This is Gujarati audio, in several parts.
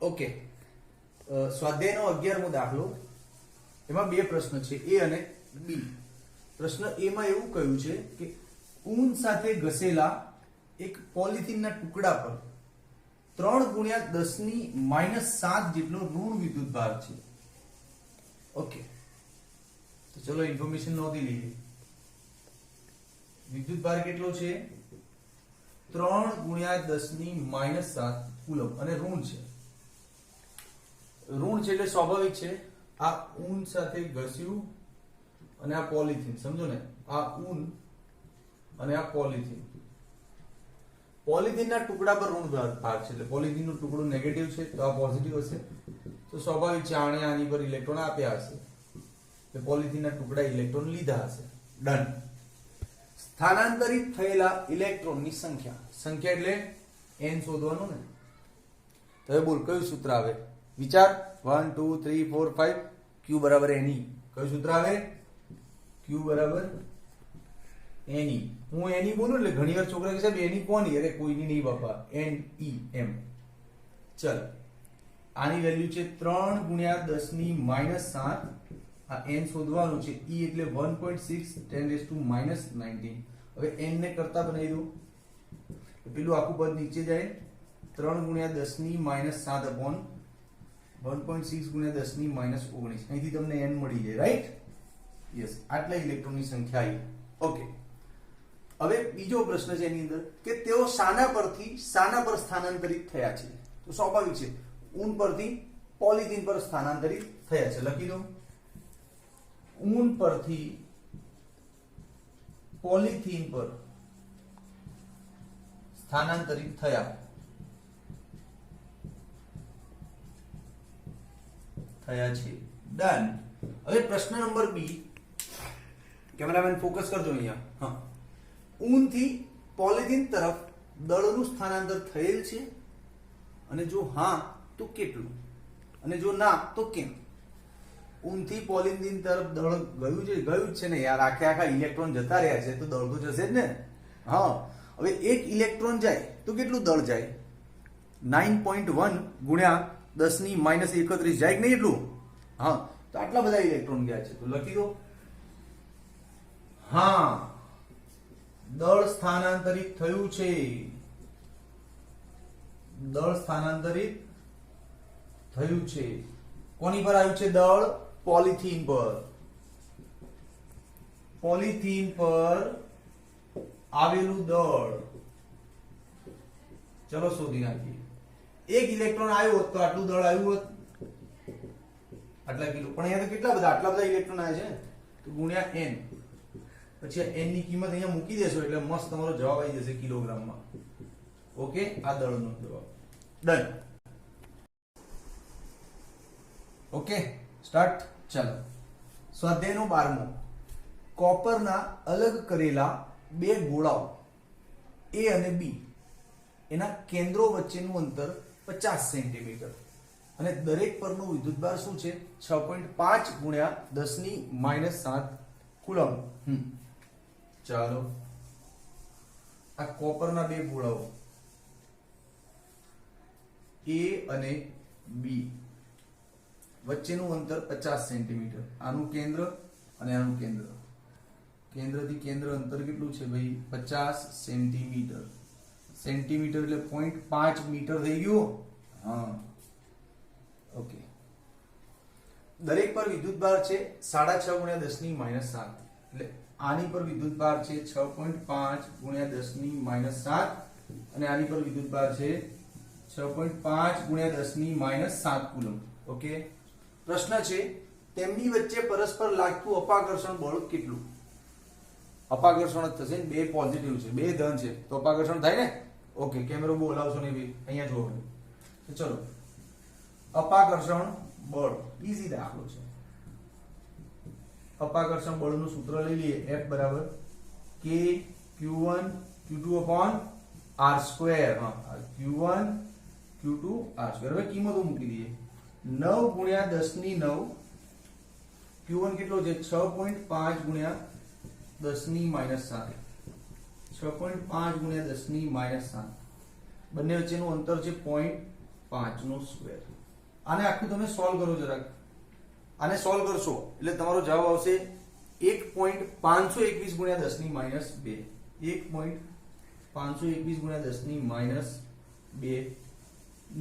ઓકે, સ્વાધ્યાયનો 11મો દાખલો, એમાં બે પ્રશ્ન છે, એ અને બી. પ્રશ્ન એ માં એવું કહ્યું છે કે ઊન સાથે ઘસેલા એક પોલિથીનના ટુકડા પર 3 × 10⁻⁷ જેટલો ઋણ વિદ્યુત ભાર છે. ઓકે, તો ચલો ઇન્ફોર્મેશન નોંધી લઈએ. વિદ્યુત ભાર કેટલો છે? 3 × 10⁻⁷ કુલમ, અને ઋણ છે. ઋણ છે એટલે સ્વાભાવિક છે. આ ઊન સાથે ઘસ્યું અને આ પોલિથીન, સમજો ને, આ ઊન અને આ પોલિથીન. પોલિથીનના ટુકડા પર ઋણ ભાર છે, એટલે પોલિથીનનો ટુકડો નેગેટિવ છે તો આ પોઝિટિવ હશે. તો સ્વાભાવિક છે આણે આની પર ઇલેક્ટ્રોન આપ્યા હશે, એટલે પોલિથીનના ટુકડા ઇલેક્ટ્રોન લીધા હશે. ડન. સ્થાનાંતરિત થયેલા ઇલેક્ટ્રોનની સંખ્યા એટલે n શોધવાનું ને. તો હવે બોલ, કયું સૂત્ર આવે? વિચાર. 1 2 3 4 5. q બરાબર ne. કયું સૂત્ર આવે? q બરાબર ne. હું ne બોલું એટલે ઘણી વાર છોકરા કે સાહેબ ne કોની? અરે કોઈની નહીં બાપા, ne એમ. ચલ, આની વેલ્યુ છે 3 × 10⁻⁷. આ n શોધવાનું છે. e એટલે 1.6 10⁻⁻19. હવે n ને કરતા બનાવી દો, પેલું આખું પદ નીચે જાય. 3 × 10⁻⁷ upon 1.6 × 10⁻19. અહીંથી તમને n મળી જાય, રાઈટ? યસ, આટલા ઇલેક્ટ્રોનની સંખ્યા આવી. ઓકે, હવે બીજો પ્રશ્ન છે એની અંદર કે તેઓ શાના પરથી શાના પર સ્થાનાંતરિત થયા છે? તો સ્વાભાવિક છે, ઊન પરથી પોલિથીન પર સ્થાનાંતરિત થયા છે. લખી દો, ઊન પરથી પોલિથીન પર સ્થાનાંતરિત થયા છે. ડન. હવે પ્રશ્ન નંબર બી. કેમેરામેન ફોકસ કરજો અહીંયા. હા, ઊન થી પોલિથીન તરફ દળનું સ્થાનાંતર થયેલ છે, અને જો હા તો કેટલું, અને જો ના તો કેમ? ઊન થી પોલિથીન તરફ દળ ગયું છે ને યાર, આખા ઇલેક્ટ્રોન જતા રહ્યા છે તો દળ તો જશે જ ને. હા, હવે એક ઇલેક્ટ્રોન જાય તો કેટલું દળ જાય? 9.1 × 10⁻31 જાય કે નહીં એટલું? હા, તો આટલા બધા ઇલેક્ટ્રોન ગયા છે. તો લખી દો, હા, દળ સ્થાનાંતરિત થયું છે. દળ સ્થાનાંતરિત થયું છે. કોની પર આવ્યું છે દળ? પોલિથીન પર. પોલિથીન પર આવેલું દળ. ચલો શોધી નાખીએ. એક ઇલેક્ટ્રોન આવ્યો હોત તો આટલું દળ આવ્યું હોત, આટલા કિલો. પણ અહીંયા તો કેટલા બધા, આટલા બધા ઇલેક્ટ્રોન આવ્યા છે, તો ગુણ્યા n. પછી n ની કિંમત અહીંયા મૂકી દેશો એટલે મસ્ત તમારો જવાબ આવી જશે કિલોગ્રામમાં. ઓકે, આ દળનો જવાબ. ડન. Okay, start. ચાલો, સ્વાધ્યાયનો 12મો. કોપરના અલગ કરેલા બે ગોળાઓ A અને B, એના કેન્દ્રો વચ્ચેનું અંતર 50 સેન્ટીમીટર, અને દરેક પરનો વિદ્યુતભાર શું છે? 6.5 × 10⁻⁷ કુલમ. ચાલો, આ કોપરના બે ગોળાઓ A અને B, વચ્ચેનું અંતર 50 સેન્ટીમીટર. આનું કેન્દ્ર અને આનું કેન્દ્ર. કેન્દ્રથી કેન્દ્ર અંતર કેટલું છે ભાઈ? 50 સેન્ટીમીટર. સેન્ટીમીટર એટલે 0.5 મીટર થઈ ગયું. હા, ઓકે. દરેક પર વિદ્યુતભાર છે 6.5 × 10⁻⁷. એટલે આની પર વિદ્યુતભાર છે 6.5 × 10⁻⁷, અને આની પર વિદ્યુતભાર છે 6.5 × 10⁻⁷ કુલમ. ઓકે, પ્રશ્ન છે તેમની વચ્ચે પરસ્પર લાગતું અપાકર્ષણ બળ કેટલું? અપાકર્ષણ જ થશે ને, બે પોઝિટિવ છે, બે ધન છે, તો અપાકર્ષણ થાય ને. ઓકે, કેમેરો બોલાવશો ને ભાઈ, અહીંયા જોવો. તો ચલો, અપાકર્ષણ બળ ઈઝી દાખલો છે. અપાકર્ષણ બળનું સૂત્ર લઈ લઈએ. F બરાબર k q1 q2 upon r². હા, q1 q2 r². હવે કિંમતો મૂકી દઈએ. 9 × 10⁹. q1 કેટલો છે? 6.5 × 10⁻⁷. 6.5 × 10⁻⁷. બંને વચ્ચેનું અંતર છે 0.5 5 નો સ્ક્વેર. આને આખું તમે સોલ્વ કરો જરાક. આને સોલ્વ કરશો એટલે તમારો જવાબ આવશે 1.521 ગુણ્યા 10 ની માઈનસ 2. 1.521 ગુણ્યા 10 ની માઈનસ 2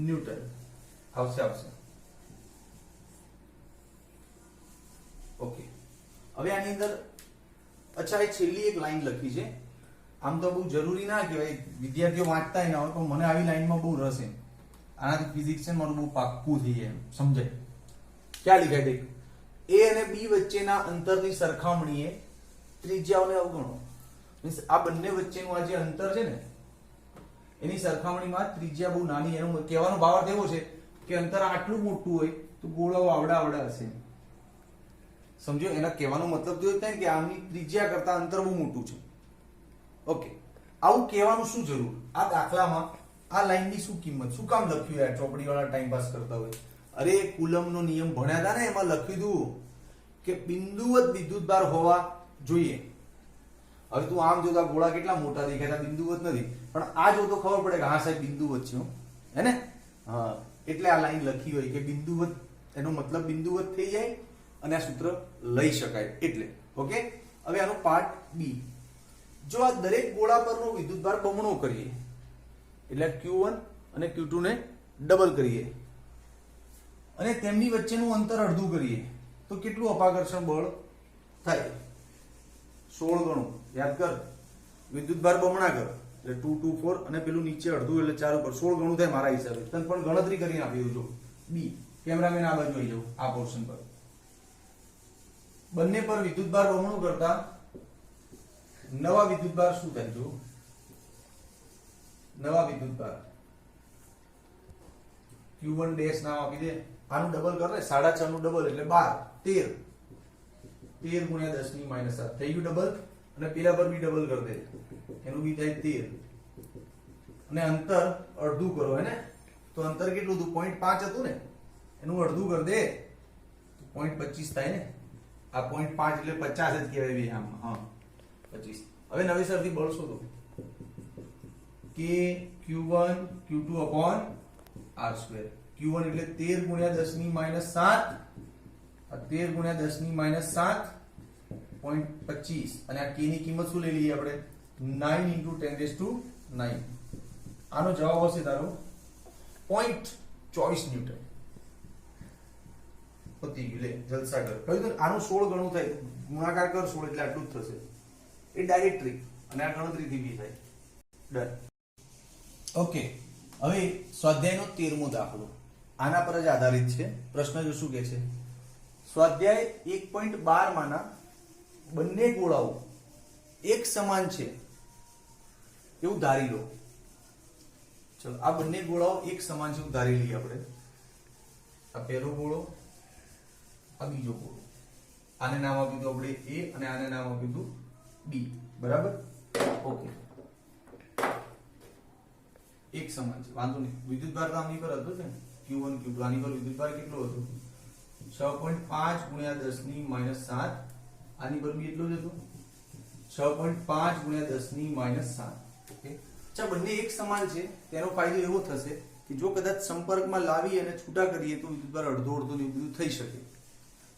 ન્યૂટન આવશે. ઓકે, હવે આની અંદર અચ્છા એક છેલ્લી એક લાઈન લખી છે. આમ તો બહુ જરૂરી ના કહેવાય, વિદ્યાર્થીઓ વાંચતા ના હોય, પણ મને આવી લાઈનમાં બહુ રસ છે. આનાથી ફિઝિક્સ છે મારું બહુ પાક્કું થઈ જાય, સમજાય. ક્યાં લીખાય દેખ, એ અને બી વચ્ચેના અંતરની સરખામણીએ ત્રિજ્યાઓને અવગણો. મીન્સ આ બંને વચ્ચેનું આ જે અંતર છે ને એની સરખામણીમાં ત્રિજ્યા બહુ નાની. એનો કહેવાનો ભાવાર્થ એવો છે કે અંતર આટલું મોટું હોય તો ગોળાઓ આવડા હશે. સમજો, એના કહેવાનો મતલબ તો એ થાય કે આમની ત્રિજ્યા કરતા અંતર બહુ મોટું છે. ઓકે, આવું કહેવાનું શું જરૂર? આ દાખલામાં આ લાઈનની શું કિંમત, શું કામ લખ્યું યાર? ચોપડી વાળા ટાઈમ પાસ કરતા હોય. અરે કુલમનો નિયમ ભણ્યા હતા ને, એમાં લખ્યું હતું કે બિંદુવત વિદ્યુતભાર હોવા જોઈએ. હવે તું આમ જોતા ગોળા કેટલા મોટા દેખાય, બિંદુવત નથી, પણ આ જો તો ખબર પડે કે હા સાહેબ બિંદુવત છે, હે ને? હા, એટલે આ લાઈન લખી હોય કે બિંદુવત, એનો મતલબ બિંદુવત થઈ જાય અને આ સૂત્ર લઈ શકાય એટલે. ઓકે, હવે આનો પાર્ટ બી. જો આ દરેક ગોળા પરનો વિદ્યુતભાર બમણો કરીએ એટલે Q1 અને Q2 ને ડબલ કરીએ અને તેમની વચ્ચેનું અંતર અડધું કરીએ તો કેટલું અપાકર્ષણ બળ થાય? 16 ગણું. યાદ કર, વિદ્યુતભાર બમણા કર એટલે 2 2 4 અને પેલું નીચે અડધું એટલે 4 ઉપર 16 ગણું થાય મારા હિસાબે. તને પણ ગણતરી કરીને આપી દઉં. જો બી, કેમેરામેન આ બાજુ આવી જાવ, આ પોર્શન પર. બંને પર વિદ્યુતભાર બમણું કરતા નવા વિદ્યુતભાર શું થાય? જો નવા વિદ્યુતભાર Q1 ડેશ નામ આપી દે. આનું ડબલ કર ને, 6.5 નું ડબલ એટલે 12 13 ગુણ્યા 10 ની માઈનસ 7 થઈ ગયું ડબલ. અને પેલા પર બી ડબલ કરી દે, એનું બી થાય 13 અને અંતર અડધું કરો, હે ને? તો અંતર કેટલું હતું? 0.5 હતું ને, એનું અડધું કરી દે તો 0.25 થાય ને. આ 0.5 એટલે 50 જ કહેવાય બે આમ. હા, 25. હવે નવેસરથી બળ શોધો કે Q1 Q2 upon R². Q1 એટલે 13 ગુણ્યા 10 ની માઈનસ 7, 13 ગુણ્યા 10 ની માઈનસ 7 0.25 અને આ k ની કિંમત શું લઈ લઈએ આપણે? 9 × 10⁹. આનો જવાબ આવશે તારો 0.24 ન્યૂટન. પતી ગયું, લે જલસા કર. કહ્યું તો આનું 16 ગણું થાય, ગુણાકાર કર 16 એટલે આટલું જ થશે. એ ડાયરેક્ટ ટ્રીક, અને આ ગણતરીથી બી થાય. ડન. ઓકે, હવે સ્વાધ્યાયનો 13મો દાખલો આના પર જ આધારિત છે. પ્રશ્ન જો શું કહે છે? સ્વાધ્યાય 1.12 માંના બંને ગોળાઓ એક સમાન છે એવું ધારી લો. ચલો, આ બંને ગોળાઓ એક સમાન છે એવું ધારી લઈએ આપણે. આ પહેલો ગોળો, આ બીજો ગોળો. આને નામ આપ્યું હતું આપણે A અને આને નામ આપ્યું હતું B. બરાબર? ઓકે, એક સમાન છે, વાંધો નહીં. વિદ્યુતભાર તો આની પર હતો ને, Q1 Q2. આની પર વિદ્યુતભાર કેટલો હતો? 6.5 ગુણ્યા 10 ની માઈનસ 7. આની પર બી એટલો જ હતો, 6.5 ગુણ્યા 10 ની માઈનસ 7. ઓકે, અચ્છા, બંને એક સમાન છે. તેનો ફાયદો એવો થશે કે જો કદાચ સંપર્કમાં લાવી અને છૂટા કરીએ તો વિદ્યુતભાર અડધો અડધો ને બધું થઈ શકે.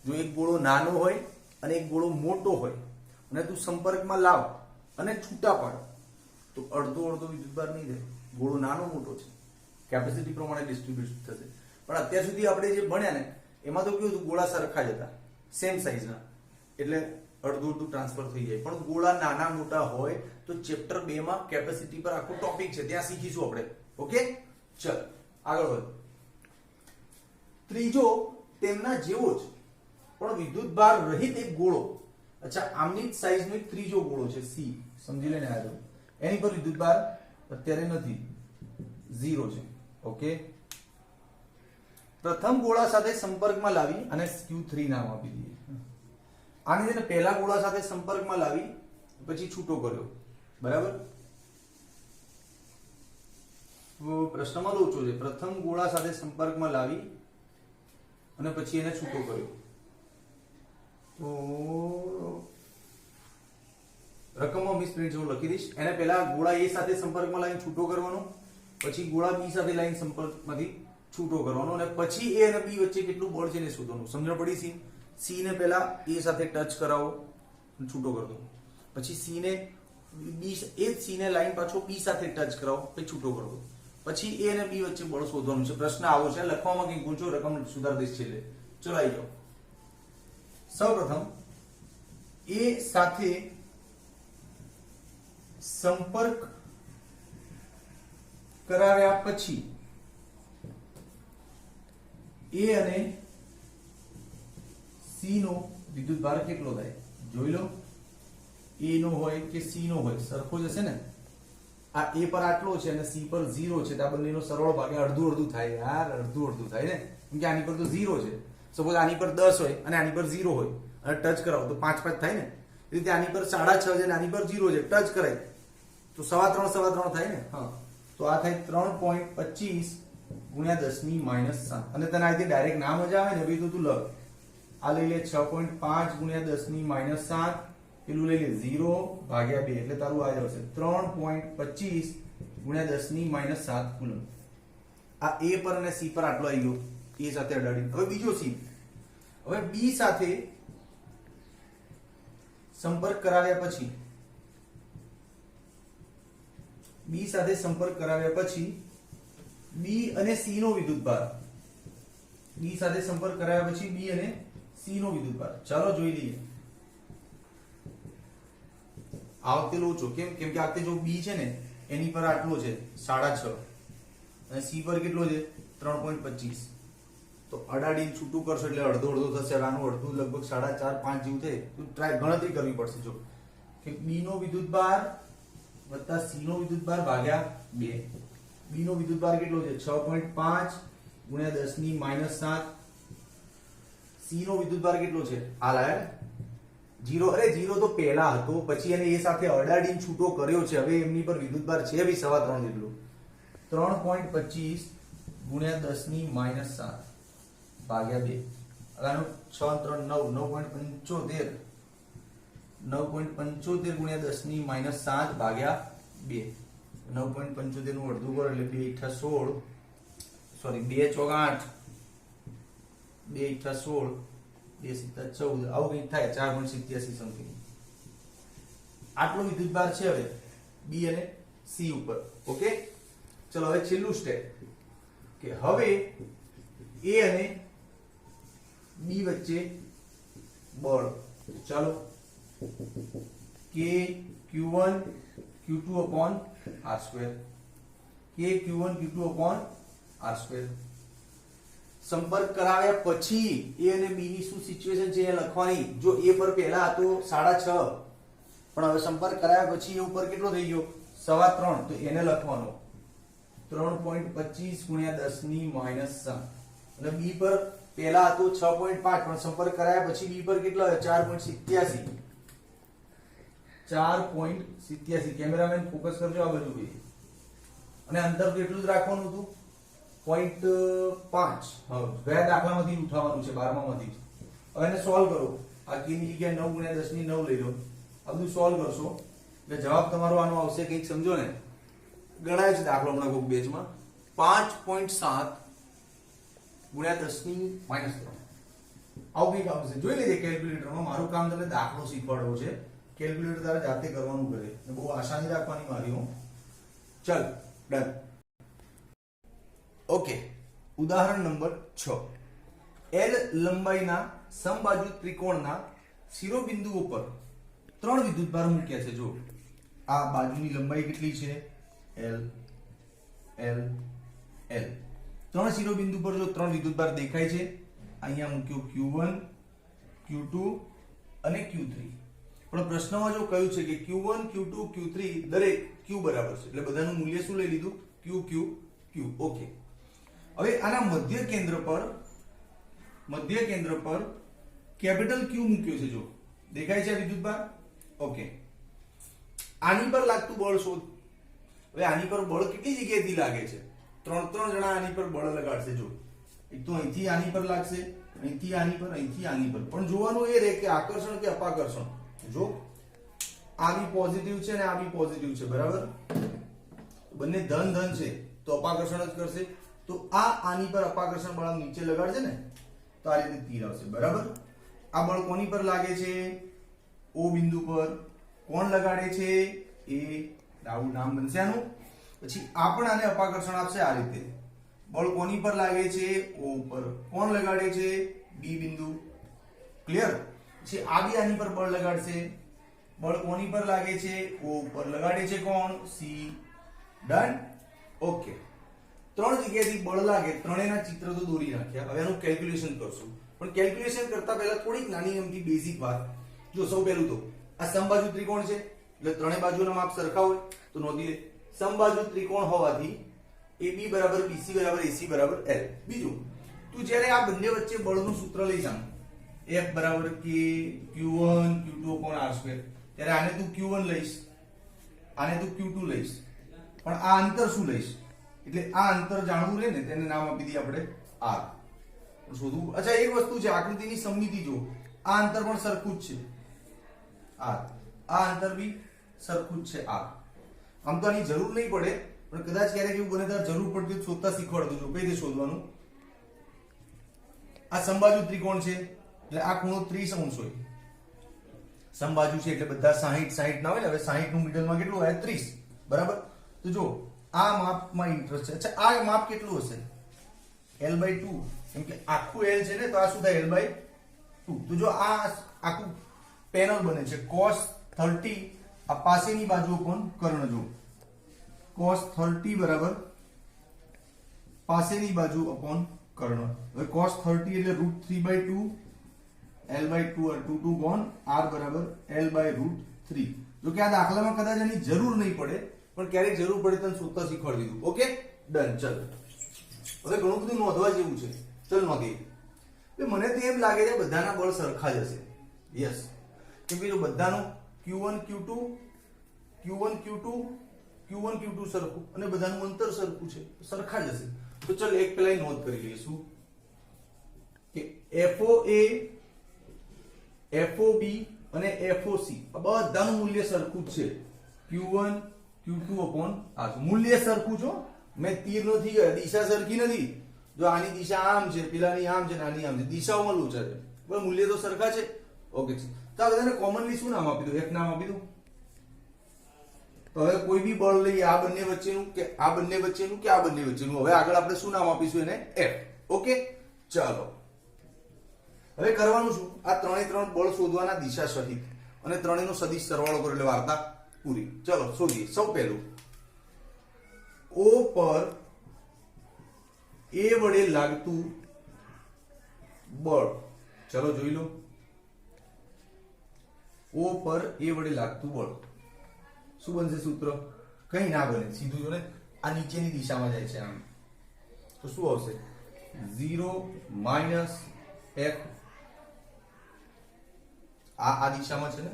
જો એક ગોળો નાનો હોય અને એક ગોળો મોટો હોય અને તું સંપર્કમાં લાવ અને છૂટા પાડ તો અડધો અડધો વિદ્યુતભાર નહીં થાય. ગોળો નાનો મોટો છે, કેપેસિટી પ્રમાણે ડિસ્ટ્રીબ્યુટ થશે. પણ અત્યાર સુધી આપણે જે ભણ્યા ને એમાં તો કેવું હતું, ગોળા સરખા જ હતા, સેમ સાઈઝના, એટલે અડધું અડધું ટ્રાન્સફર થઈ જાય. પણ ગોળા નાના મોટા હોય તો ચેપ્ટર 2 માં કેપેસિટી પર આખો ટોપિક છે, ત્યાં શીખીશું આપણે. ઓકે, ચલ આગળ વધ. ત્રીજો તેમના જેવો જ પણ વિદ્યુતભાર રહિત એક ગોળો. અચ્છા, આમની જ સાઈઝનો એક ત્રીજો ગોળો છે C. સમજી લેને આ. એની પર વિદ્યુતભાર અત્યારે નથી, 0 છે. ઓકે, પ્રથમ ગોળા સાથે સંપર્કમાં લાવી અને Q3 નામ આપી દઈએ. આને છે ને પહેલા ગોળા સાથે સંપર્કમાં લાવી પછી છૂટો કર્યો. બરાબર? પ્રશ્નમાં તો ઓછો છે. પ્રથમ ગોળા સાથે સંપર્કમાં લાવી અને પછી એને છૂટો કર્યો. તો રકમમાં મિસપ્રિન્ટ જેવું લખી દઈશ. એને પહેલા ગોળા A સાથે સંપર્કમાં લાવીને છૂટો કરવાનો, પછી ગોળા B સાથે લાવીને સંપર્કમાંથી છૂટો કરવાનો અને પછી એ અને બી વચ્ચે કેટલું બળ છે ને શોધવાનું. સમજણ પડી? સી ને પહેલા એ સાથે ટચ કરાવો, છૂટો કરી દો. પછી સી ને બી, એ જ સી ને લાઈન પાછો બી સાથે ટચ કરાવો, પછી છૂટો કરી દો. પછી એ અને બી વચ્ચે બળ શોધવાનું છે. પ્રશ્ન આવો છે, લખવામાં કંઈક ગુંચો રકમ સુધાર દઈશ છેલ્લે. ચલો આવી જાઓ. સૌપ્રથમ એ સાથે સંપર્ક કરાવ્યા પછી એ અને સી નો વિદ્યુતભાર કેટલો થાય જોઈ લો. એ નો હોય કે સી નો હોય સરખો જ હશે ને. આ એ પર આટલો છે અને સી પર 0 છે, તો આ બંનેનો સરવાળો ભાગે અડધું અડધું થાય યાર, અડધું અડધું થાય ને, કેમ કે આની પર તો 0 છે. સપોઝ આની પર 10 હોય અને આની પર 0 હોય અને ટચ કરાવો તો 5 5 થાય ને. એ રીતે આની પર 6.5 છે અને આની પર 0 છે, ટચ કરાય તો 3.5 થાય ને. હા, તો આ થાય 3.25 ગુણ્યા 10 ની -7. અને તને આ રીતે ડાયરેક્ટ ના મજા આવે ને, તો તું લખ. આ લઈ લે 6.5 ગુણ્યા 10 ની -7, પેલું લઈ લે 0 ભાગ્યા 2, એટલે તારું આ આવશે 3.25 ગુણ્યા 10 ની -7 કુલમ. આ એ પર અને સી પર આટલો આવી ગયો, એ સાથે અડાડી. હવે બીજો સી, હવે બી સાથે સંપર્ક કરાવ્યા પછી, બી સાથે સંપર્ક કરાવ્યા પછી બી અને સી નો વિદ્યુતભાર, બી સાથે સંપર્ક કરાવ્યા પછી બી અને સી નો વિદ્યુતભાર ચાલો જોઈ લઈએ. આ વખતે લોચો કેમ? કેમ કે આ વખતે જો બી છે ને એની પર આટલો છે 6.5 અને સી પર કેટલો છે 3.25, તો અડાડીને છૂટું કરશો એટલે અડધો અડધો થશે. આનું અડધું લગભગ 4.5 5 જેવું થાય. તો ટ્રાય ગણતરી કરવી પડશે. જો કે બી નો વિદ્યુતભાર વત્તા સી નો વિદ્યુતભાર ભાગ્યા 2. બી નો વિદ્યુતભાર કેટલો છે 6.5 ગુણ્યા 10 ની -7. સી નો વિદ્યુતભાર કેટલો છે આ લાયા 0. અરે 0 તો પહેલા હતો, પછી એને એ સાથે અડાડીને છૂટો કર્યો છે. હવે એમની પર વિદ્યુતભાર છે બી 3.5 જેટલો. 3.25 ગુણ્યા 10 ની -7 ભાગ્યા 2. આનો 6 3 9 9.75 9.75 ગુણ્યા 10 ની -7 ભાગ્યા 2. 9.75 નું અડધું કરો એટલે 2 * 16, સોરી 2 * 4 8, 2 * 16, 2 * 7 14, આવું કંઈક થાય 4.87 સમથિંગ. આટલો વિદ્યુતભાર છે હવે બી અને સી ઉપર. ઓકે, ચલો હવે છેલ્લું સ્ટેપ કે હવે એ અને બી વચ્ચે બળ. ચાલો કે Q1 Q2 upon R², કે Q1 Q2 upon R². સંપર્ક કરાવ્યા પછી એ અને બી ની શું સિચ્યુએશન છે એ લખવાની. જો એ પર પહેલા હતો 6.5, પણ હવે સંપર્ક કરાવ્યા પછી એ ઉપર કેટલો થઈ ગયો 3.25, તો એને લખવાનો 3.25 ગુણ્યા 10 ની -7. અને બી પર પહેલા હતો 6.5, પણ સંપર્ક કરાયા પછી બી પર કેટલો આવ્યો 4.87. 4.87. કેમેરામેન ફોકસ કરજો આ બાજુ ભાઈ. અને અંતર તો એટલું જ રાખવાનું હતું 0.5. હવે ગયા દાખલામાંથી ઉઠાવવાનું છે 12મા માંથી. હવે એને સોલ્વ કરો. આ k ની જગ્યાએ 9 ગુણ્યા 10 ની 9 લઈ લો. આ બધું સોલ્વ કરશો એટલે જવાબ તમારો આનો આવશે કંઈક સમજો ને. ગણાય છે દાખલો હમણાં કોઈક બેચમાં 5.7 ગુણ્યા 10 ની -3. આવું કંઈક આવશે. જોઈ લેજે કેલ્ક્યુલેટરમાં. મારું કામ તમને દાખલો શીખવાડવો છે. કેલ્ક્યુલેટર તારે જાતે કરવાનું કરે. બહુ આસાની રાખવાની મારી હું. ચલ ડન. ઓકે, ઉદાહરણ નંબર 6. L લંબાઈના સમબાજુ ત્રિકોણના શિરોબિંદુઓ પર 3 વિદ્યુતભાર મૂક્યા છે. જો આ બાજુની લંબાઈ કેટલી છે L L L. 3 શિરોબિંદુ પર જો 3 વિદ્યુતભાર દેખાય છે. અહીંયા મૂક્યો Q1 Q2 અને Q3. પણ પ્રશ્નમાં જો કહ્યું છે કે Q1 Q2 Q3 દરેક Q બરાબર છે, એટલે બધાનું મૂલ્ય શું લઈ લીધું Q Q Q. ઓકે, હવે આના મધ્ય કેન્દ્ર પર કેપિટલ Q મૂક્યો છે. જો દેખાય છે વિદ્યુતભાર. ઓકે, આની પર લાગતું બળ શોધ. હવે આની પર બળ કેટલી જગ્યાએથી લાગે છે? 3 જણા આની પર બળ લગાડશે. જો એક તો અહીંથી આની પર લાગશે, અહીંથી આની પર, અહીંથી આની પર. પણ જોવાનું એ રહે કે આકર્ષણ કે અપાકર્ષણ. જો આ બી પોઝિટિવ છે અને આ બી પોઝિટિવ છે, બરાબર? બંને ધન ધન છે તો અપાકર્ષણ જ કરશે. તો આની પર અપાકર્ષણ બળ નીચે લગાડશે ને તો આ રીતે તીર આવશે, બરાબર। આ બળ કોની પર લાગે છે? ઓ બિંદુ પર। કોણ લગાડે છે? એ, આવું નામ બનશે આનું। પછી આ પણ આને અપાકર્ષણ આપશે આ રીતે। બળ કોની પર લાગે છે? ઓ પર। કોણ લગાડે છે? બી બિંદુ, ક્લિયર। પછી આ બી આની પર બળ લગાડશે। બળ કોની પર લાગે છે? ઓ પર। લગાડે છે કોણ? સી। Done, okay. ત્રણ જગ્યાએથી બળ લાગે, ત્રણેયના ચિત્ર તો દોરી નાખ્યા। હવે આનું કેલ્ક્યુલેશન કરશું, પણ કેલ્ક્યુલેશન કરતા પહેલા થોડીક નાની અમથી બેઝિક વાત। જો સૌ પહેલું તો આ સમબાજુ ત્રિકોણ છે, એટલે ત્રણેય બાજુના માપ સરખા હોય તો નોંધી લે। સમબાજુ ત્રિકોણ હોવાથી AB બરાબર BC બરાબર AC બરાબર L। બીજું, તું જ્યારે આ બંને વચ્ચે બળનું સૂત્ર લઈ જા, F બરાબર K Q1 Q2/r², ત્યારે આને તું Q1 લઈશ, આને તું Q2 લઈશ, પણ આ અંતર શું લઈશ? એટલે આ અંતર જાણવું રહે ને, તેને નામ આપી દઈએ આપણે R શોધવું। અચ્છા, એક વસ્તુ છે, આકૃતિની સમમિતિ જો, આ અંતર પણ સરખું જ છે R, આ અંતર બી સરખું જ છે R। આમ તો આની જરૂર નહીં પડે, પણ કદાચ ક્યારેક એવું બને ત્યારે જરૂર પડતી હોય શોધતા શીખવાડ દઉં। કઈ રીતે શોધવાનું? આ સમબાજુ ત્રિકોણ છે, એટલે આ ખૂણો 30 અંશ હોય। સમબાજુ છે એટલે બધા 60 ના હોય ને। હવે 60 નું મિડલમાં કેટલું હોય? 30, બરાબર। તો જો આ માપમાં ઇન્ટરેસ્ટ છે। અચ્છા, આ માપ કેટલું હશે? L/2, કેમ કે આખું L છે ને, તો આ શું થાય? L/2। તો જો આ આખું પેનલ બને છે cos 30, આ પાસેની બાજુ અપોન કર્ણ, જો cos 30 બરાબર પાસેની બાજુ અપોન કર્ણ। હવે cos 30 એટલે √3/2 L/2 2 ગોન R બરાબર L/√3। જો કે આ દાખલામાં કદાચ આની જરૂર નહીં પડે, પણ ક્યારેક જરૂર પડે તો શોધતા શીખવાડી દીધું। Okay, done. ચલ, હવે ઘણું બધું નોંધવા જેવું છે, ચલ નોંધીએ। મને તો એમ લાગે છે બધાના બળ સરખા જ હશે। યસ, કેમ કે જો બધાનું Q1 Q2 Q1 Q2 Q1 Q2 સરખું અને બધાનું અંતર સરખું છે, સરખા જ હશે। તો ચલ એક પહેલા નોંધ કરી લઈએ શું કે FOA FOB અને FOC આ બધાનું મૂલ્ય સરખું જ છે। Q1 Q2/r મૂલ્ય સરખું છો, મેં તીર નથી કર્યા, દિશા સરખી નથી। જો આની દિશા આમ છે, પેલાની આમ છે, આની આમ છે, દિશાઓમાં લોચા છે, પણ મૂલ્ય તો સરખા છે। ઓકે, ચાલો એને કોમનલી શું નામ આપી દઉં? F નામ આપી દઉં। તો હવે કોઈ બી બળ લઈએ, આ બંને વચ્ચેનું કે આ બંને વચ્ચેનું કે આ બંને વચ્ચેનું, હવે આગળ આપણે શું નામ આપીશું? એને F। ઓકે, ચાલો હવે કરવાનું શું? આ ત્રણે ત્રણ બળ શોધવાના દિશા સહિત, અને ત્રણેયનો સદિશ સરવાળો કરો એટલે વાર્તા પૂરી। ચલો શોધીએ। સૌ પહેલું O પર A વડે લાગતું બળ, ચલો જોઈ લો। O પર A વડે લાગતું બળ શું બનશે સૂત્ર? કઈ ના બને, સીધું જો ને, આ નીચેની દિશામાં જાય છે આમ, તો શું આવશે? 0 - F। આ દિશામાં છે ને,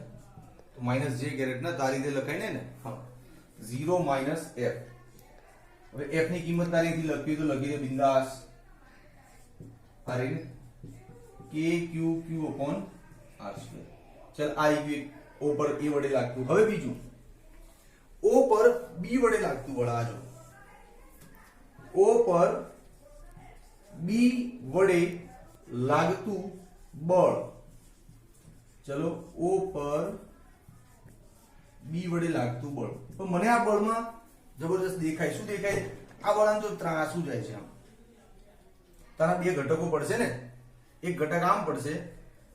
તો -j કેરેટ ના, આ રીતે લખાય ને। હા, 0 - F। હવે F ની કિંમત તારીથી લખી તો લખી દે બિંદાસ, આ રહી K Q/r²। ચલ આ આવી O પર A વડે લાગતું। હવે બીજું, O પર B વડે લાગતું બળ। આ જો O પર B વડે લાગતું બળ, ચલો O પર B વડે લાગતું બળ। તો મને આ બળમાં જબરજસ્ત દેખાય, શું દેખાય? આ બળ આમ જો ત્રાસું જાય છે, આમ તારા બે ઘટકો પડશે ને, એક ઘટક આમ પડશે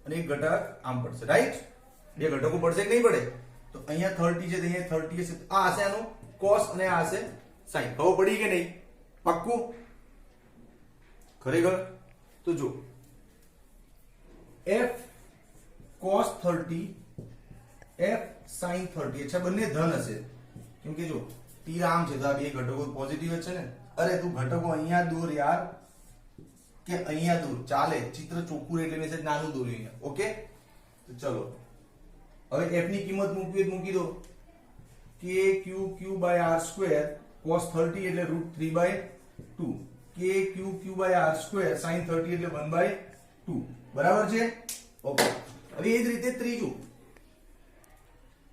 અને એક ઘટક આમ પડશે, રાઈટ? બે ઘટકો પડશે કે નહીં પડે? તો અહીંયા 30 છે, તો અહીંયા 30 હશે, આ હશે આનું cos અને આ હશે sin। ખબર પડી કે નહીં? પાક્કું? ખરેખર? તો જો F cos 30 F sin 30, અચ્છા બંને ધન હશે, કેમ કે જો તીર આમ છે તો આ બે ઘટકો પોઝિટિવ જ છે ને। અરે તું ઘટકો અહીંયા દોર યાર, કે અહીંયા દોર, ચાલે, ચિત્ર ચોખ્ખું એટલે મેં નાનું દોર્યું અહીંયા। ઓકે, તો ચલો હવે F ની કિંમત મૂકવી મૂકી દો, K Q/r² cos 30 એટલે √3/2, K Q/r² sin 30 એટલે 1/2, બરાબર છે? ઓકે, હવે એ જ રીતે ત્રીજું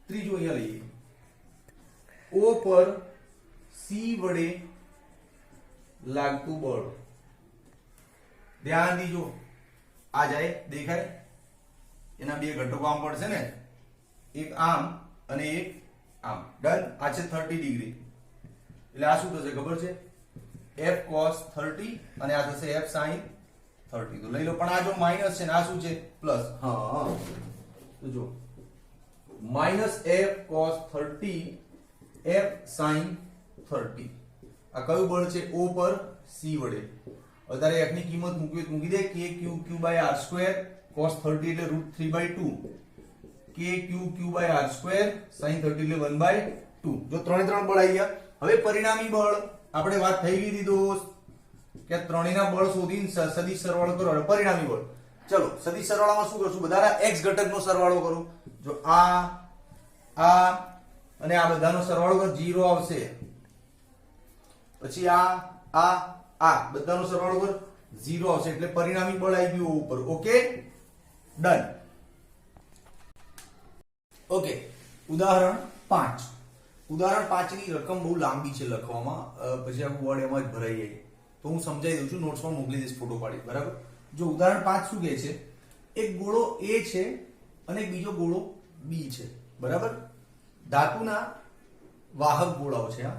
અહીંયા લઈએ। O પર C વડે લાગતું બળ ધ્યાન દીજો આ જાય દેખાય એના બે ઘટકો આમ પડશે ને એક આમ અને એક આમ ડન આ છે 30 ડિગ્રી એટલે આ શું થશે ખબર છે f cos 30 અને આ થશે f sin 30 તો લઈ લો પણ આ જો માઈનસ છે ને આ શું છે પ્લસ હા તો જો minus f cos 30 f sin 30 આ કયું બળ છે O પર C વડે અત્યારે f ની કિંમત મૂકી દે k q q r square cos 30 એટલે √3/2 k q q r square sin 30 એટલે 1/2 જો ત્રણે બળ આવી ગયા હવે પરિણામી બળ આપણે વાત થઈ ગઈ હતી દોસ્ત કે ત્રણેયના બળ શોધીને સદિશ સરવાળો કરો એટલે પરિણામી બળ ચલો સદિશ સરવાળામાં શું કરશું બધાના x ઘટકનો સરવાળો કરો જો આ અને આ બધાનો સરવાળો કરો 0 આવશે પછી આ બધાનો સરવાળો કર 0 આવશે એટલે પરિણામી બળ આવી ગયું ઉપર ઓકે ડન ઓકે ઉદાહરણ 5 ની રકમ બહુ લાંબી છે લખવામાં પછી આખું વર્ડ એમાં જ ભરાઈ જાય તો હું સમજાવી દઉં છું નોટ્સમાં મોકલી દઈશ ફોટો પાડી બરાબર જો ઉદાહરણ 5 શું કહે છે એક ગોળો A છે અને એક બીજો ગોળો B છે બરાબર ધાતુના વાહક ગોળાઓ છે આ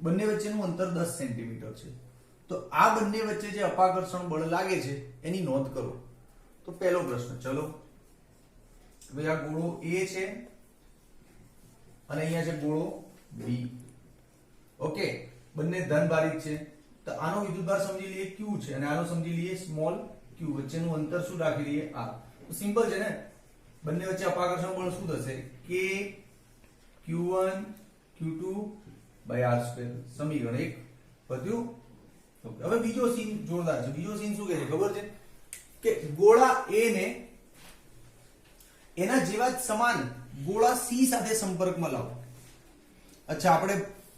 બંને વચ્ચેનું અંતર 10 સેન્ટીમીટર છે તો આ બંને વચ્ચે જે અપાકર્ષણ બળ લાગે છે એની નોંધ કરો તો પહેલો પ્રશ્ન ચલો ભાઈ આ ગોળો A છે અને અહીંયા છે ગોળો B ઓકે બંને ધનભારિત છે તો આનો વિદ્યુતભાર સમજી લઈએ Q છે અને આનો સમજી લઈએ સ્મોલ q વચ્ચેનું અંતર શું રાખી લઈએ r તો સિમ્પલ છે ને બંને વચ્ચે અપાકર્ષણ બળ શું થશે k q1 q2 r2 સમીકરણ 1 વધ્યું હવે બીજો સીન જોરદાર છે બીજો સીન શું કહે છે ખબર છે કે ગોળા A ને એના જેવા જ સમાન ગોળા C સાથે સંપર્કમાં લાવો અચ્છા આપણે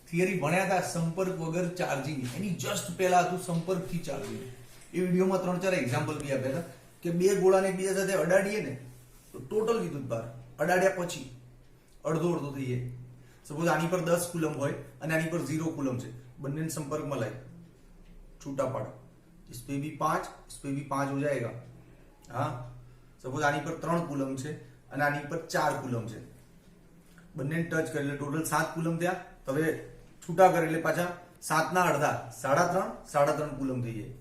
થિયરી ભણ્યા હતા સંપર્ક વગર ચાર્જિંગ એની જસ્ટ પહેલા હતું સંપર્કથી ચાર્જિંગ એ વિડિયોમાં 3-4 એક્ઝામ્પલ બી આપ્યા હતા કે બે ગોળાને એકબીજા સાથે અડાડીએ ને તો ટોટલ વિદ્યુતભાર અડાડ્યા પછી અડધો થઈ જાય સપોઝ આની પર 10 કુલમ હોય અને આની પર 0 કુલમ છે બંનેને સંपर्कમાં લાવી छूटा पाड़ो इस पे भी 5 इस पे भी 5 हो जाएगा हाँ सपोज आनी पर 3 कूलम છે અને આની પર 4 કુલમ છે બંનેને ટચ કરી એટલે ટોટલ 7 કુલમ થયા તો હવે છૂટા કરે એટલે પાછા 7 ના અડધા 3.5 કુલમ થઈ જાય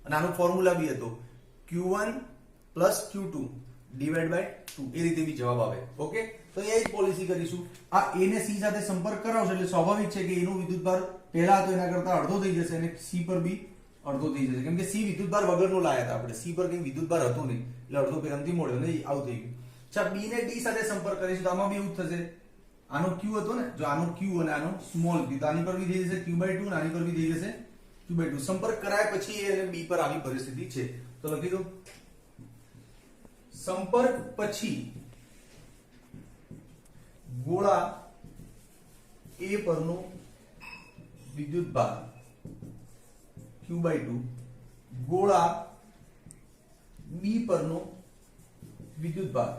અને આનો ફોર્મ્યુલા બી હતો q1 q2 ડિવાઇડ બાય 2 એ રીતે બી જવાબ આવે ઓકે તો એ જ પોલિસી કરીશું આ a ને c સાથે સંપર્ક કરાવશો એટલે સ્વાભાવિક છે કે એનો વિદ્યુતભાર પહેલા તો એના કરતા અડધો થઈ જશે અને c પર બી અડધો થઈ જશે કેમ કે c વિદ્યુતભાર વગરનો લાયા હતા આપણે c પર કઈ વિદ્યુતભાર હતો નહીં એટલે અડધો પહેલાથી મળ્યો ને આવું થઈ ગયું અચ્છા b ને d સાથે સંપર્ક કરીશું તો આમાં બી એવું થશે આનો q હતો ને જો આનો q અને આનો સ્મોલ q તો આની પર બી થઈ જશે q/2 અને આની પર બી થઈ જશે q/2 સંપર્ક કરાયા પછી એ અને b પર આવી પરિસ્થિતિ છે તો લખી દો સંપર્ક પછી ગોળા A પરનો વિદ્યુતભાર q/2 ગોળા B પરનો વિદ્યુતભાર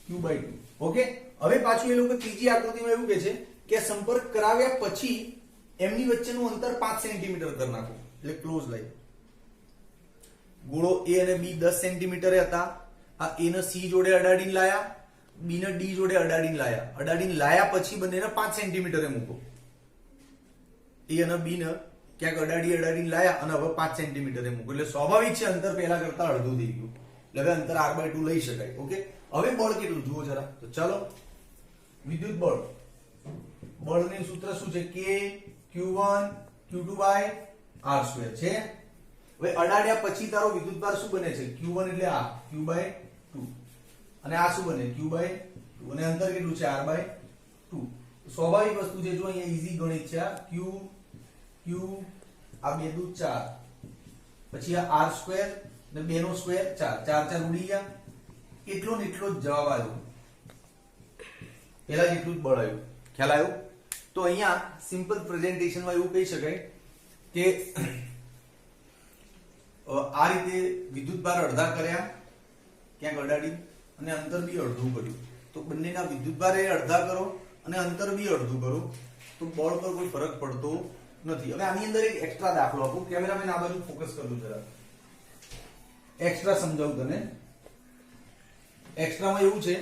q/2 ઓકે હવે પાછું એ લોકો ત્રીજી આકૃતિમાં એવું કહે છે કે સંપર્ક કરાવ્યા પછી એમની વચ્ચેનું અંતર 5 સેન્ટીમીટર કરી નાખો એટલે ક્લોઝ લાઈન ગોળો A અને B 10 સેન્ટીમીટરે હતા આ A ને C જોડે અડાડીને લાયા B ને D જોડે અડાડીને લાયા પછી બંનેને 5 સેન્ટીમીટરે મૂકો A અને B ને ક્યાંક અડાડીને લાયા અને હવે 5 સેન્ટીમીટરે મૂકો એટલે સ્વાભાવિક છે અંતર પહેલા કરતા અડધું થઈ ગયું એટલે હવે અંતર r/2 લઈ શકાય ઓકે હવે બળ કેટલું જુઓ જરા તો ચાલો વિદ્યુત બળનું સૂત્ર શું છે k q1 q2 r2 છે હવે અડાડ્યા પછી તારો વિદ્યુતભાર શું બને છે q1 એટલે આ q/2 અને આ શું બને q/2 અને અંતર કેટલું છે r/2 સ્વાભાવિક વસ્તુ છે જો અહીંયા ઈઝી ગણિત છે આ q આ 2 દુ 4 પછી આ r2 ને 2 નો સ્ક્વેર 4 ઉડી ગયા એટલો ને એટલો જ જવાબ આવ્યો પહેલા જેટલું જ બળ આવ્યું ખ્યાલ આવ્યો તો અહીંયા સિમ્પલ પ્રેઝન્ટેશનમાં એવું કહી શકાય કે આ રીતે વિદ્યુતભાર અડધા કર્યા ક્યાંક અડાડી અને અંતર બી અડધું કર્યું તો બંનેના વિદ્યુતભાર એ અડધા કરો અને અંતર બી અડધું કરો તો બળ પર કોઈ ફરક પડતો નથી. હવે આની અંદર એક એક્સ્ટ્રા દાખલો આપું. કેમેરામેન આ બાજુ ફોકસ કરજો જરા. એક્સ્ટ્રા સમજાવું તને. એક્સ્ટ્રામાં એવું છે,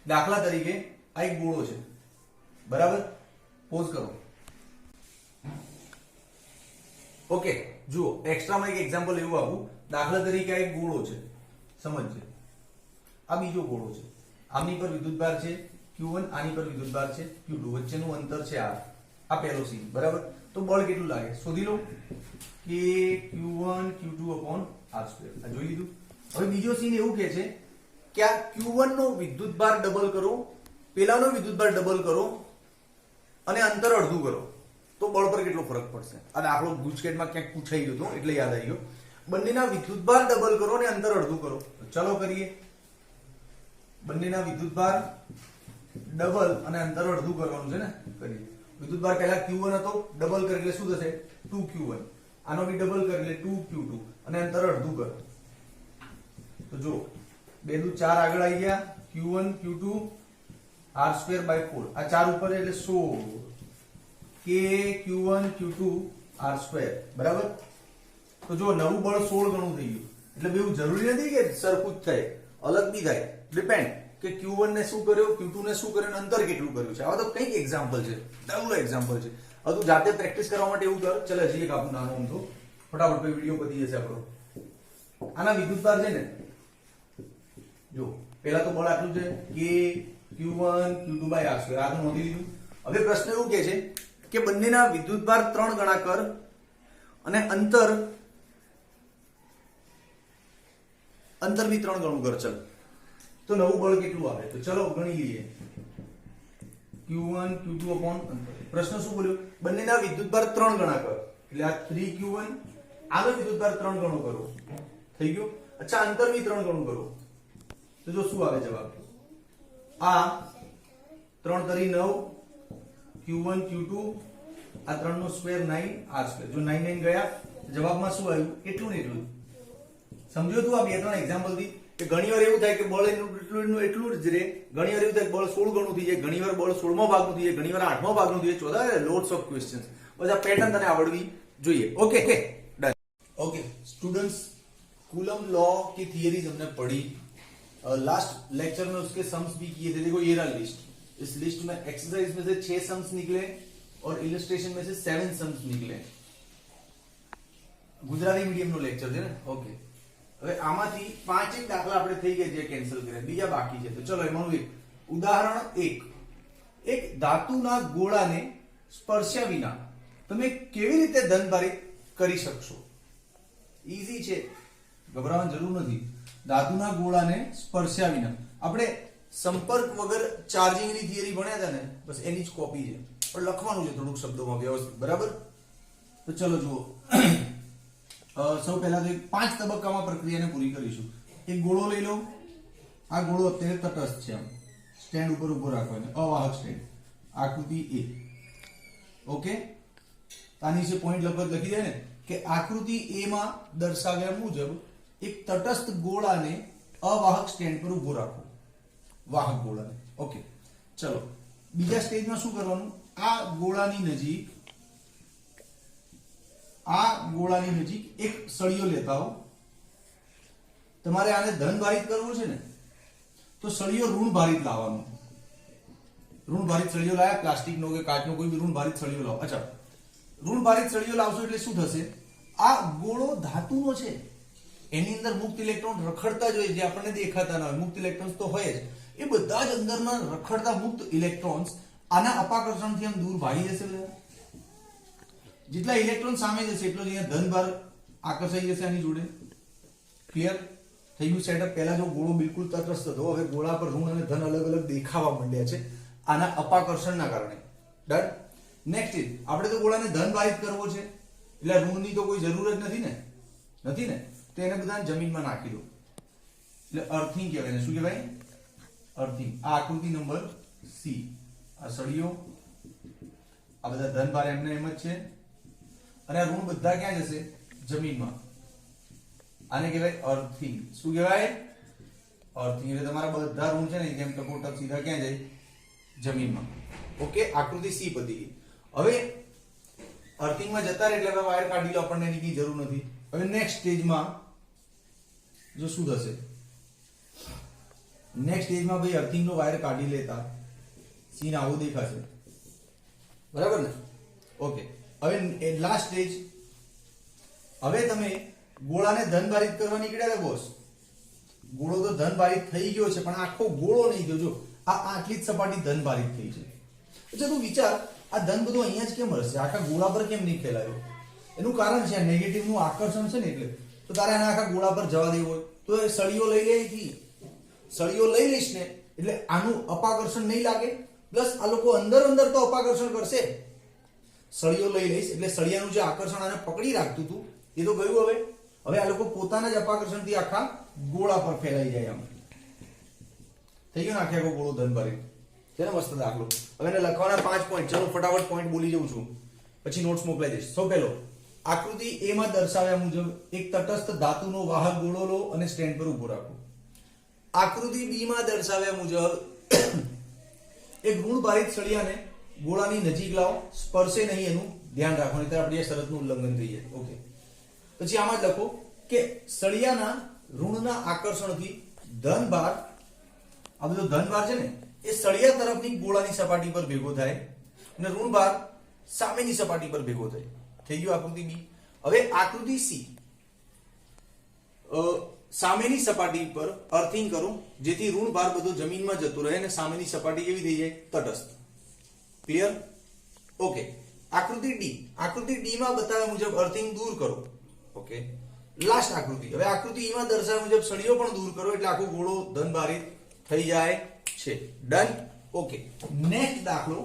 દાખલા તરીકે આ એક ગોળો છે, બરાબર? પોઝ કરો. ઓકે, જુઓ, એક્સ્ટ્રામાં એક એક્ઝામ્પલ એવું આપું. દાખલા તરીકે આ એક ગોળો છે, સમજજે. આ બીજો ગોળો છે, આની પર વિદ્યુતભાર છે Q1, આની પર વિદ્યુતભાર છે Q2, વચ્ચેનું અંતર છે R. આ પહેલો સીન, બરાબર? તો બળ કેટલું લાગે શોધી લો કે Q1 Q2 upon R². આ જોઈ લીધું. હવે બીજો સીન એવું કહે છે કે આ Q1 નો વિદ્યુતભાર ડબલ કરો, પેલાનો વિદ્યુતભાર ડબલ કરો અને અંતર અડધું કરો, તો બળ પર કેટલો ફરક પડશે. આ દાખલો ગુજકેટમાં ક્યાંક પૂછાઈ ગયો હતો એટલે યાદ આવી ગયો. બંનેના વિદ્યુતભાર ડબલ કરો અને અંતર અડધું કરો. ચલો કરીએ. બંનેના વિદ્યુતભાર ડબલ અને અંતર અડધું કરવાનું છે ને. કરીએ. વિદ્યુતભાર પહેલા Q1 હતો, ડબલ કરી એટલે શું થશે 2Q1. આનો બી ડબલ કરી એટલે 2Q2 અને અંતર અડધું કરો. તો જો 2 દુ 4 આગળ આવી ગયા. Q1 Q2 R²/4. આ 4 ઉપર એટલે 16 કે Q1 Q2 R², બરાબર? તો જો નવું બળ 16 ગણું થઈ ગયું. એટલે બેવું જરૂરી નથી કે સરખું જ થાય, અલગ બી થાય. ડિપેન્ડ કે Q1 ને શું કર્યો, Q2 ને શું કર્યું, અંતર કેટલું કર્યું છે. આવા તો કઈક એક્ઝામ્પલ છે, ડબલ એક્ઝામ્પલ છે. હવે તું જાતે પ્રેક્ટિસ કરવા માટે એવું કર. ચલ હજી એક આપણું નાનું આમ તો ફટાફટ પછી વિડિયો પતી જશે આપણો. આના વિદ્યુતભાર છે ને, જો પહેલા તો બળ આટલું છે કે Q1 Q2/R². આ તો નોંધી લીધું. હવે પ્રશ્ન એવું કહે છે કે બંનેના વિદ્યુતભાર 3 ગણા કર અને અંતર બી 3 ગણું કર. ચલ, તો નવું બળ કેટલું આવે? તો ચલો ગણી લઈએ. Q1 Q2 upon અંતર. પ્રશ્ન શું બોલ્યો? બંનેના વિદ્યુતભાર 3 ગણા કર. એટલે આ 3Q1, આનો વિદ્યુતભાર 3 ગણો કરો. થઈ ગયું. અચ્છા, અંતર બી 3 ગણું કરો. તો જો શું આવે જવાબ? આ 3 તરી 9 Q1 Q2, આ 3 નો સ્ક્વેર 9 R². જો 9 9 ગયા, જવાબમાં શું આવ્યું? એટલું ને એટલું. સમજો તું આ બે ત્રણ એક્ઝામ્પલ થી કે ઘણીવાર એવું થાય કે બળ એટલું જ રહે, ઘણીવાર એવું થાય કે બળ 16 ગણું થઈ જાય, ઘણીવાર બળ 16મા ભાગનું થઈ જાય, ઘણીવાર 8મા ભાગનું થઈ જાય. 14 લોટ્સ ઓફ ક્વેશ્ચન્સ. બસ આ પેટર્ન તને આવડવી જોઈએ. Okay done. Okay students, coulomb law की थियरीज हमने पढ़ी. लास्ट लेक्चर में उसके सम्स भी किए थे. देखो ये रहा लिस्ट. इस लिस्ट में एक्सरसाइज में से 6 सम्स निकले और इलस्ट्रेशन में से 7 सम्स निकले. गुजराती मीडियम નો લેક્ચર છે ને. ઓકે, હવે આમાંથી 5 એક દાખલા આપણે થઈ ગયા જે કેન્સલ કર્યા, બીજા બાકી છે. તો ચલો એમાંનું એક ઉદાહરણ 1. એક ધાતુના ગોળાને સ્પર્શ્યા વિના તમે કેવી રીતે ધનભારિત કરી શકશો? ઈઝી છે, ગભરાવાની જરૂર નથી. ધાતુના ગોળાને સ્પર્શ્યા વિના. આપણે સંપર્ક વગર ચાર્જિંગની થિયરી ભણ્યા હતા ને, બસ એની જ કોપી છે, પણ લખવાનું છે થોડુંક શબ્દોમાં વ્યવસ્થિત, બરાબર? તો ચલો જુઓ. સૌ પહેલા તો 5 તબક્કામાં પ્રક્રિયાને પૂરી કરીશું. એક ગોળો લઈ લો. આ ગોળો અત્યારે તટસ્થ છે, આમ સ્ટેન્ડ ઉપર ઉભો રાખવાનો, અવાહક સ્ટેન્ડ, આકૃતિ A. ઓકે, આની જે પોઈન્ટ લખી દે ને કે આકૃતિ A માં દર્શાવ્યા મુજબ એક તટસ્થ ગોળાને અવાહક સ્ટેન્ડ પર ઉભો રાખો, વાહક ગોળાને. ઓકે, ચલો બીજા સ્ટેજમાં શું કરવાનું? આ ગોળાની નજીક એક સળિયો લેતા હો. તમારે આને ધન ભારિત કરવું છે ને, તો સળિયો ઋણ ભારિત લાવવાનો. ઋણ ભારિત સળિયો લાયા, પ્લાસ્ટિકનો કે કાચનો કોઈ બી ઋણ ભારિત સળિયો લાવો. અચ્છા, ઋણ ભારિત સળિયો લાવશો એટલે શું થશે? આ ગોળો ધાતુનો છે, એની અંદર મુક્ત ઇલેક્ટ્રોન રખડતા જ હોય, જે આપણને દેખાતા ના હોય. મુક્ત ઇલેક્ટ્રોન્સ તો હોય જ. એ બધા જ અંદરના રખડતા મુક્ત ઇલેક્ટ્રોન્સ આના અપાકર્ષણથી આમ દૂર ભાગી જશે. જેટલા ઇલેક્ટ્રોન સામે જશે એટલો જ અહીંયા ધનભાર આકર્ષાઈ જશે આની જોડે. ક્લિયર થઈ ગયું સેટઅપ? પહેલા જો ગોળો બિલકુલ તટસ્થ હતો, હવે ગોળા પર ઋણ અને ધન અલગ અલગ દેખાવા માંડ્યા છે આના અપાકર્ષણના કારણે. ડન. નેક્સ્ટ ઇઝ આપણે તો ગોળાને ધન ભારિત કરવો છે, એટલે ઋણની તો કોઈ જરૂર જ નથી ને. તો એને બધાને જમીનમાં નાખી દો, એટલે અર્થિંગ કહેવાય. શું કહેવાય? અર્થિંગ. આ આકૃતિ નંબર C. આ સળિયો, આ બધા ધનભાર એમને એમ જ છે, અને આ ઋણ બધા ક્યાં જશે? જમીનમાં. આને કહેવાય અર્થિંગ. શું કહેવાય? અર્થિંગ. એટલે તમારા બધા ઋણ છે ને જેમ ટકોટક સીધા ક્યાં જાય? જમીનમાં. ઓકે, આકૃતિ C પતી ગઈ. હવે અર્થિંગમાં જતા રહે એટલે હવે વાયર કાઢી લો, આપણને એની કઈ જરૂર નથી. હવે નેક્સ્ટ સ્ટેજમાં જો શું થશે, નેક્સ્ટ સ્ટેજમાં ભાઈ અર્થિંગનો વાયર કાઢી લેતા સીન આવું દેખાશે, બરાબર ને? ઓકે, હવે લાસ્ટ સ્ટેજ, હવે તમે ગોળાને ધનભારિત કરવા નીકળ્યા હતા બોસ. ગોળો તો ધનભારિત થઈ ગયો છે, પણ આખો ગોળો નહીં ગયો. જો આ આટલી જ સપાટી ધનભારિત થઈ છે. એટલે તું વિચાર, આ ધન બધું અહીંયા જ કેમ હશે, આખા ગોળા પર કેમ નહીં ફેલાયો? એનું કારણ છે નેગેટિવ નું આકર્ષણ છે ને. એટલે તો તારે આના આખા ગોળા પર જવા દેવું હોય તો એ સળીઓ લઈ લે, અહીંથી સળીઓ લઈ લઈશ ને એટલે આનું અપાકર્ષણ નહીં લાગે. પ્લસ આ લોકો અંદર અંદર તો અપાકર્ષણ કરશે. સળીઓ લઈ લઈશ એટલે સળિયાનું જે આકર્ષણ આને પકડી રાખતું હતું એ તો ગયું. હવે આ લોકો પોતાના જ અપાકર્ષણથી આખા ગોળા પર ફેલાઈ જાય. આમ થઈ ગયો ને આખે આખો ગોળો ધનભારિત. છે ને મસ્ત દાખલો. હવે એને લખવાના 5 પોઈન્ટ. ચલો ફટાફટ પોઈન્ટ બોલી જઉં છું, પછી નોટ્સ મોકલાઈ દઈશ. સૌ પહેલો, આકૃતિ એ માં દર્શાવ્યા મુજબ એક તટસ્થ ધાતુનો વાહક ગોળો લો અને સ્ટેન્ડ પર ઉભો રાખો. આકૃતિ બી માં દર્શાવ્યા મુજબ એક ઋણભારિત સળિયાને ગોળાની નજીક લાવો, સ્પર્શે નહીં એનું ધ્યાન રાખો, નહીંતર આપણી આ શરતનું ઉલ્લંઘન થઈ જાય. ઓકે, પછી આમાં જ લખો કે સળિયાના ઋણના આકર્ષણથી ધનભાર, આ બધો ધનભાર છે ને એ સળિયા તરફની ગોળાની સપાટી પર ભેગો થાય અને ઋણભાર સામેની સપાટી પર ભેગો થાય. થઈ ગયું આકૃતિ બી. હવે આકૃતિ સી, સામેની સપાટી પર અર્થિંગ કરો જેથી ઋણભાર બધો જમીનમાં જતો રહે અને સામેની સપાટી કેવી થઈ જાય? તટસ્થ. ક્લિયર? ઓકે. આકૃતિ ડી, આકૃતિ ડી માં બતાવ્યા મુજબ અર્થિંગ દૂર કરો. ઓકે, લાસ્ટ આકૃતિ. હવે આકૃતિ ઈ માં દર્શાવ્યા મુજબ સળિયો પણ દૂર કરો એટલે આખો ગોળો ધનભારિત થઈ જાય છે. ડન. ઓકે, નેક્સ્ટ દાખલો.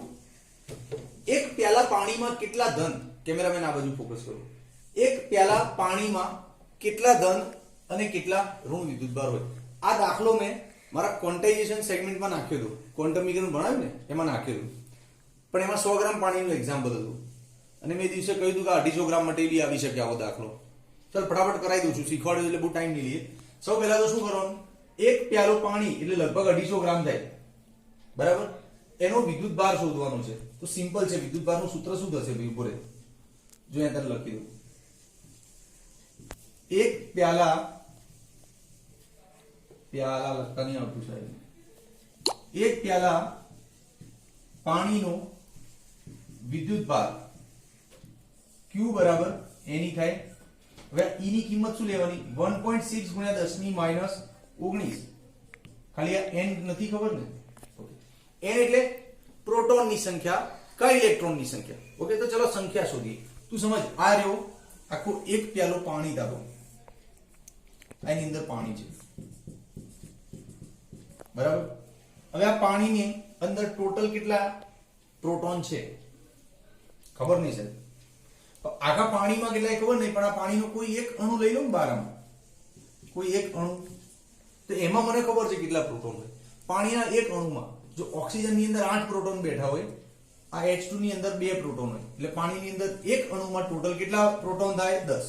એક પ્યાલા પાણીમાં કેટલા ધન, કેમેરામેન આ બાજુ ફોકસ કરો. એક પ્યાલા પાણીમાં કેટલા ધન અને કેટલા ઋણ વિદ્યુતભાર હોય. આ દાખલો મેં મારા ક્વોન્ટાઇઝેશન સેગમેન્ટમાં નાખ્યો હતો. ક્વોન્ટમ મિકેનિક્સ ભણાવ્યું ને એમાં નાખ્યો હતો, પણ એમાં 100 ગ્રામ પાણીનું એક્ઝામ્પલ હતું અને મેં દિવસે કહ્યું હતું કે 250 ગ્રામ માટે બી આવી શકે આવો દાખલો. ચાલ ફટાફટ કરાવી દઉં છું, શીખવાડ્યું એટલે બહુ ટાઈમ નહીં લઈએ. સૌ પહેલા તો શું કરવાનું, એક પ્યાલો પાણી એટલે લગભગ 250 ગ્રામ થાય, બરાબર? એનો વિદ્યુતભાર શોધવાનો છે. તો સિમ્પલ છે, વિદ્યુતભારનું સૂત્ર શું થશે ભાઈ? ઉપર જો અહીંયા તને લખી દઉં. એક પ્યાલા લખતા નહીં આવતું સાહેબ. એક પ્યાલા પાણીનો વિદ્યુતભાર Q બરાબર એની થાય. હવે E ની કિંમત શું લેવાની? 1.6 ગુણ્યા 10 ની માઈનસ 19. ખાલી આ n નથી ખબર ને? n એટલે પ્રોટોનની સંખ્યા, કઈ ઇલેક્ટ્રોનની સંખ્યા. ઓકે, તો ચલો સંખ્યા શોધીએ. તું સમજ, આ રહ્યો આખો એક પ્યાલો પાણી ધારો, આની અંદર પાણી છે, બરાબર? હવે આ પાણીની અંદર ટોટલ કેટલા પ્રોટોન છે ખબર નહીં સાહેબ. આખા પાણીમાં કેટલા ખબર નહીં, પણ આ પાણીનો કોઈ એક અણુ લઈ લો ને બારામાં, કોઈ એક અણુ, તો એમાં મને ખબર છે કેટલા પ્રોટોન હોય. પાણીના એક અણુમાં જો ઓક્સિજન ની અંદર 8 પ્રોટોન બેઠા હોય, આ H2 ની અંદર 2 પ્રોટોન હોય, એટલે પાણીની અંદર એક અણુમાં ટોટલ કેટલા પ્રોટોન થાય? 10.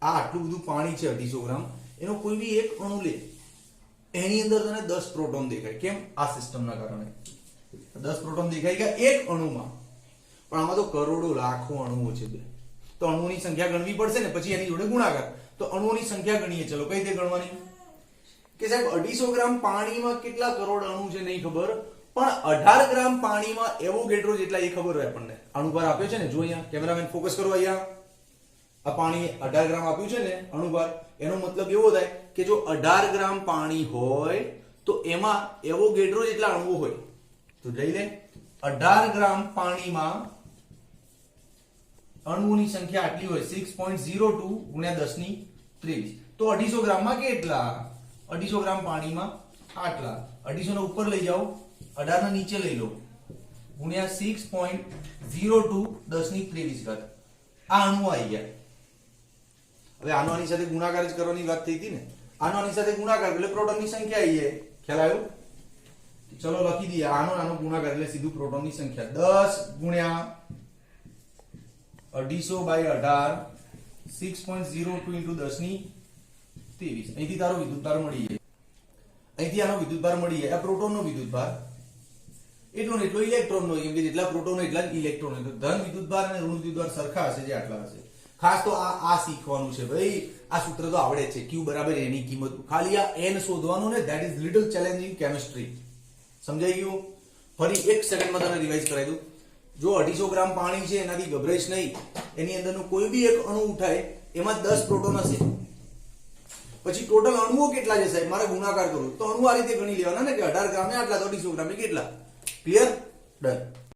આ આટલું બધું પાણી છે 250 ગ્રામ, એનો કોઈ બી એક અણુ લે, એની અંદર તને 10 પ્રોટોન દેખાય. કેમ? આ સિસ્ટમના કારણે 10 પ્રોટોન દેખાય ગયા એક અણુમાં. પણ આમાં તો કરોડો લાખો અણુઓ છે, તો અણુઓની સંખ્યા ગણવી પડશે ને, પછી એની જોડે ગુણાકાર. તો અણુઓની સંખ્યા ગણીએ. ચલો કઈ રીતે ગણવાની? કે સાહેબ 250 ગ્રામ પાણીમાં કેટલા કરોડ અણુ છે નહીં ખબર, પણ 18 ગ્રામ પાણીમાં એવોગેડ્રો જેટલા એ ખબર હોય આપણને. અણુભાર આપ્યો છે ને, જો અહીંયા કેમેરામેન ફોકસ કરો, અહીંયા આ પાણી 18 ગ્રામ આપ્યું છે ને અણુભાર, એનો મતલબ એવો થાય કે જો 18 ગ્રામ પાણી હોય તો એમાં એવોગેડ્રો જેટલા અણુઓ હોય. તો લઈ લે, 18 ગ્રામ પાણીમાં અણુઓની સંખ્યા આટલી હોય, 6.02 ગુણ્યા 10 ની 23. તો 250 ગ્રામમાં કેટલા? 250 ગ્રામ પાણીમાં આટલા. 250 ને ઉપર લઈ જાઓ, 18 ને નીચે લઈ લો, ગુણ્યા 6.02 10 ની 23. આ અણુ આવી ગયા. હવે આનો આની સાથે ગુણાકાર જ કરવાની વાત થઈ હતી ને, આનો આની સાથે ગુણાકાર એટલે પ્રોટોનની સંખ્યા આવી જાય. ખ્યાલ આવ્યો? ચલો લખી દઈએ, આનો ગુણાકાર એટલે સીધું પ્રોટોનની સંખ્યા 10 ગુણ્યા 250 બાય 18 6.02 into 10 ની 23. અહીંથી તારો વિદ્યુતભાર મળી જાય, અહીંથી આનો વિદ્યુતભાર મળી જાય. આ પ્રોટોનનો વિદ્યુતભાર એટલો ને એટલો ઇલેક્ટ્રોન નો, કેમ કે જેટલા પ્રોટોન એટલા જ ઇલેક્ટ્રોન હોય. તો ધન વિદ્યુતભાર અને ઋણ વિદ્યુતભાર સરખા હશે જે આટલા હશે. ખાસ તો આ શીખવાનું છે ભાઈ. આ સૂત્ર તો આવડે છે, Q બરાબર એની કિંમત. ખાલી આ n શોધવાનું ને, that is little challenging chemistry. સમજાઈ ગયું? ફરી એક સેકન્ડમાં તને રિવાઇઝ કરાવી દઉં. જો 250 ગ્રામ પાણી છે એનાથી ગભરાઈશ નહીં. એની અંદરનું કોઈ બી એક અણુ ઉઠાય એમાં 10 પ્રોટોન હશે. પછી ટોટલ અણુઓ કેટલા છે સાહેબ, મારે ગુણાકાર કરવું તો અણુ આ રીતે ગણી લેવાના ને કે 18 ગ્રામ ને આટલા, 250 ગ્રામ ને કેટલા. ક્લિયર? ડન.